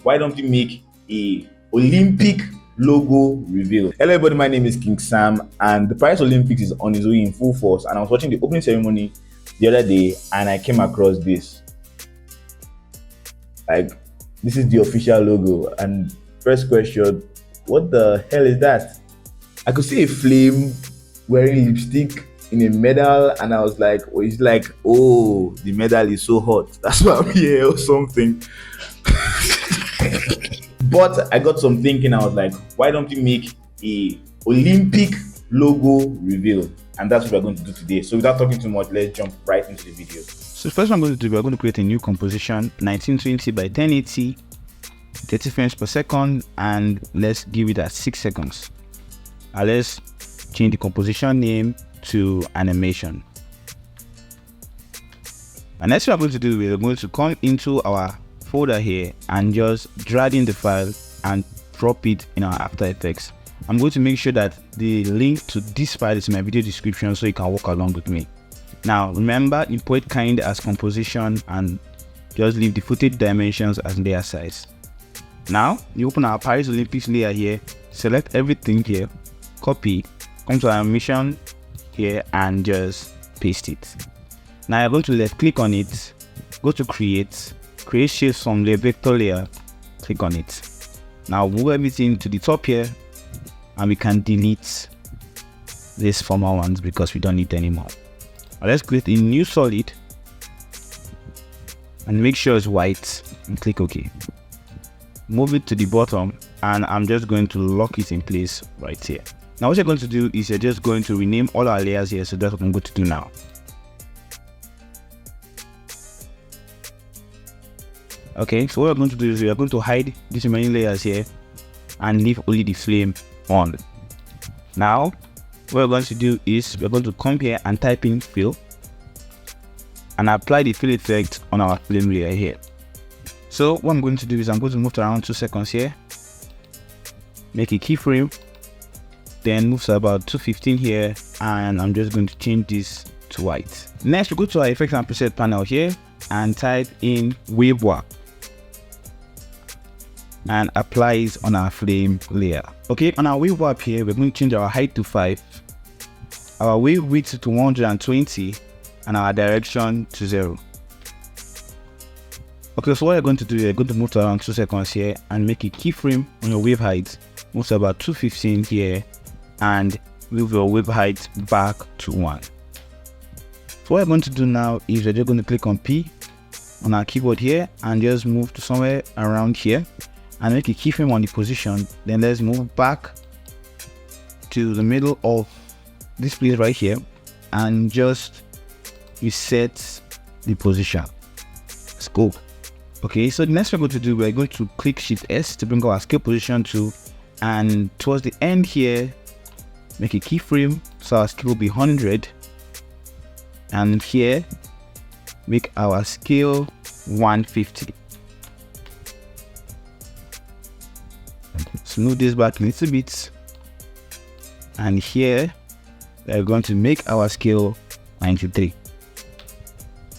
why don't we make a Olympic logo reveal? Hello everybody, my name is King Sam and the Paris Olympics is on its way in full force, and I was watching the opening ceremony the other day and I came across this. Like, this is the official logo, and first question, what the hell is that? I could see a flame wearing lipstick in a medal, and I was like, oh, it's like, oh, the medal is so hot. That's why I'm here or something. But I got some thinking. I was like, why don't we make a Olympic logo reveal? And that's what we're going to do today. So without talking too much, let's jump right into the video. So first what I'm going to do, we're going to create a new composition, 1920 by 1080, 30 frames per second, and let's give it at 6 seconds. And let's change the composition name to animation. And next what we're going to do, we're going to come into our folder here and just drag in the file and drop it in our After Effects. I'm going to make sure that the link to this file is in my video description so you can walk along with me. Now remember, import kind as composition and just leave the footage dimensions as layer size. Now you open our Paris Olympics layer here, select everything here, copy, come to animation here and just paste it. Now you're going to left click on it, go to create shapes from the vector layer, click on it. Now move everything to the top here and we can delete these former ones because we don't need anymore. Now let's create a new solid and make sure it's white and click OK. Move it to the bottom and I'm just going to lock it in place right here. Now what you're going to do is you're just going to rename all our layers here, so that's what I'm going to do now. Okay, so what we're going to do is we are going to hide these remaining layers here and leave only the flame on. Now what we're going to do is we're going to come here and type in fill and apply the fill effect on our flame layer here. So what I'm going to do is I'm going to move to around 2 seconds here, make a keyframe, then move to about 215 here, and I'm just going to change this to white. Next we go to our effects and preset panel here and type in wave warp and apply it on our flame layer. Okay, on our wave warp here, we're going to change our height to 5, our wave width to 120, and our direction to 0. Okay, so what you're going to do, you're going to move to around 2 seconds here and make a keyframe on your wave height, move to about 215 here, and move your wave height back to 1. So what you're going to do now is you're just going to click on P on our keyboard here and just move to somewhere around here and make a keyframe on the position. Then let's move back to the middle of this place right here and just reset the position. Let's go. Okay, so the next we're going to do, we're going to click Shift S to bring our scale position to, and towards the end here, make a keyframe so our scale will be 100, and here make our scale 150. Smooth this back a little bit, and here we're going to make our scale 93.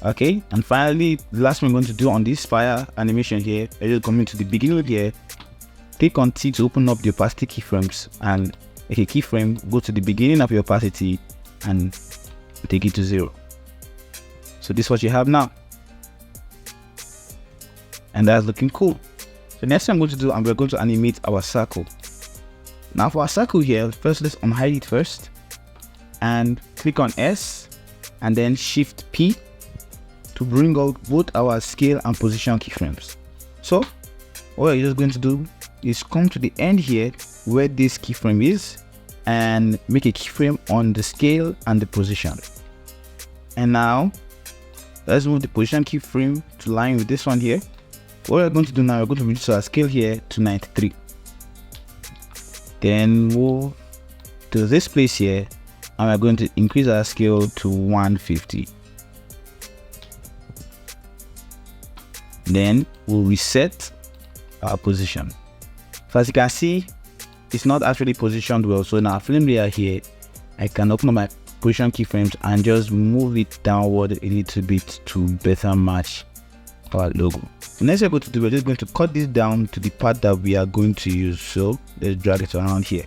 Okay, and finally the last one we're going to do on this fire animation here, we're just coming to the beginning here, click on T to open up the opacity keyframes and make a keyframe, go to the beginning of your opacity and take it to 0. So this is what you have now, and that's looking cool. So next thing I'm going to do, we're going to animate our circle. Now for our circle here, first let's unhide it first and click on S and then Shift P to bring out both our scale and position keyframes. So what you're just going to do is come to the end here where this keyframe is and make a keyframe on the scale and the position. And now let's move the position keyframe to line with this one here. What we're going to do now, we're going to reduce our scale here to 93. Then move to this place here and we're going to increase our scale to 150. Then we'll reset our position. So as you can see, it's not actually positioned well. So in our flame layer here, I can open up my position keyframes and just move it downward a little bit to better match our logo. The next thing we're going to do, we're just going to cut this down to the part that we are going to use. So let's drag it around here.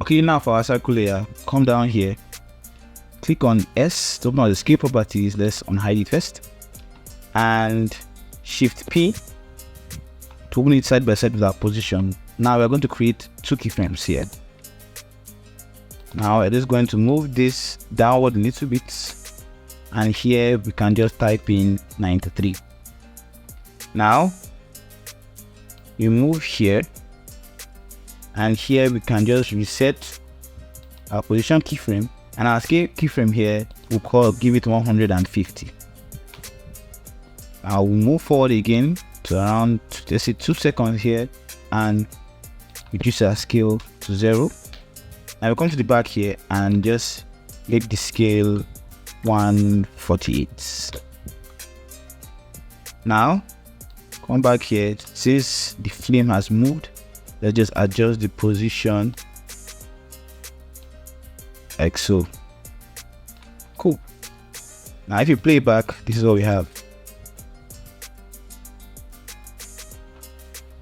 Okay, now for our circle layer, come down here, click on S to open up the scale properties. Let's unhide it first, and Shift P to open it side by side with our position. Now we're going to create 2 keyframes here. Now we're just going to move this downward a little bit, and here we can just type in 93. Now you move here, and here we can just reset our position keyframe, and our scale keyframe here we'll give it 150. I will move forward again to around, let's say, 2 seconds here, and reduce our scale to 0. Now we'll come to the back here and just make the scale 148. Now come back here. Since the flame has moved, let's just adjust the position like so. Cool. Now if you play back, this is what we have.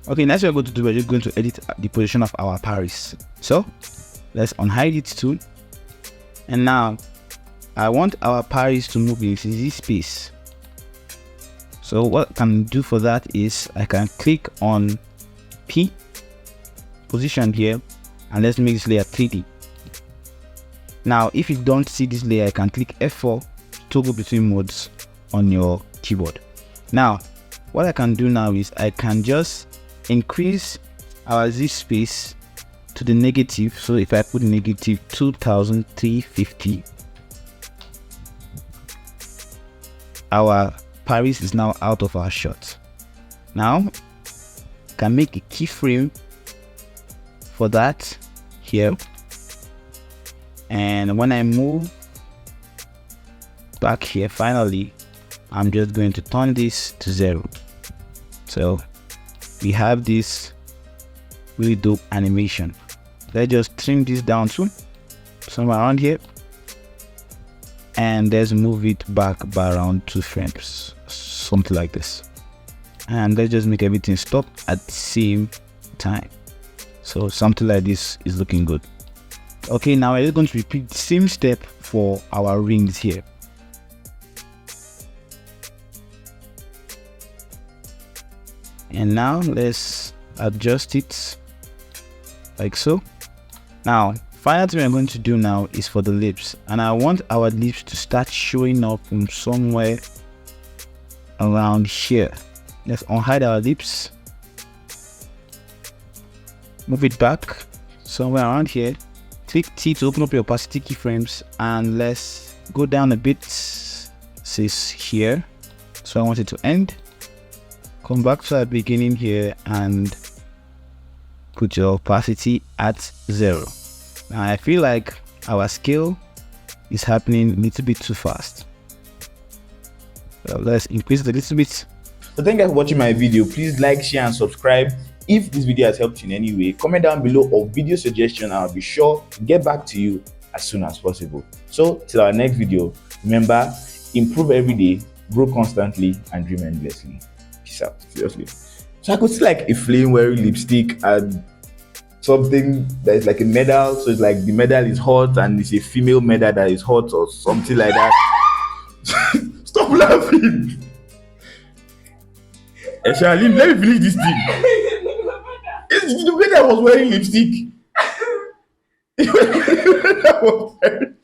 Okay, next we're going to do, we're just going to edit the position of our Paris. So let's unhide it too, and now I want our Paris to move into this space. So what I can do for that is I can click on P, position here, and let's make this layer 3D. Now if you don't see this layer, I can click F4 to toggle between modes on your keyboard. Now what I can do now is I can just increase our Z space to the negative. So if I put negative 2350, our Paris is now out of our shot. Now I can make a keyframe for that here, and when I move back here, finally I'm just going to turn this to 0. So we have this really dope animation. Let's just trim this down to somewhere around here, and let's move it back by around 2 frames, something like this. And let's just make everything stop at the same time. So something like this is looking good. Okay, now we're just going to repeat the same step for our rings here. And now let's adjust it like so. Now final thing I'm going to do now is for the lips, and I want our lips to start showing up from somewhere around here. Let's unhide our lips, move it back somewhere around here, click T to open up your opacity keyframes, and let's go down a bit, says here, so I want it to end. Come back to our beginning here and put your opacity at 0. Now I feel like our scale is happening a little bit too fast. So let's increase it a little bit. So thank you for watching my video. Please like, share and subscribe. If this video has helped you in any way, comment down below or video suggestion. I'll be sure to get back to you as soon as possible. So till our next video, remember, improve every day, grow constantly, and dream endlessly. Peace out. Seriously. So I could see like a flame wearing lipstick and something that is like a medal. So it's like the medal is hot and it's a female medal that is hot or something like that. Stop laughing. Charlene, let me finish this thing. It's the medal was wearing lipstick. The medal was wearing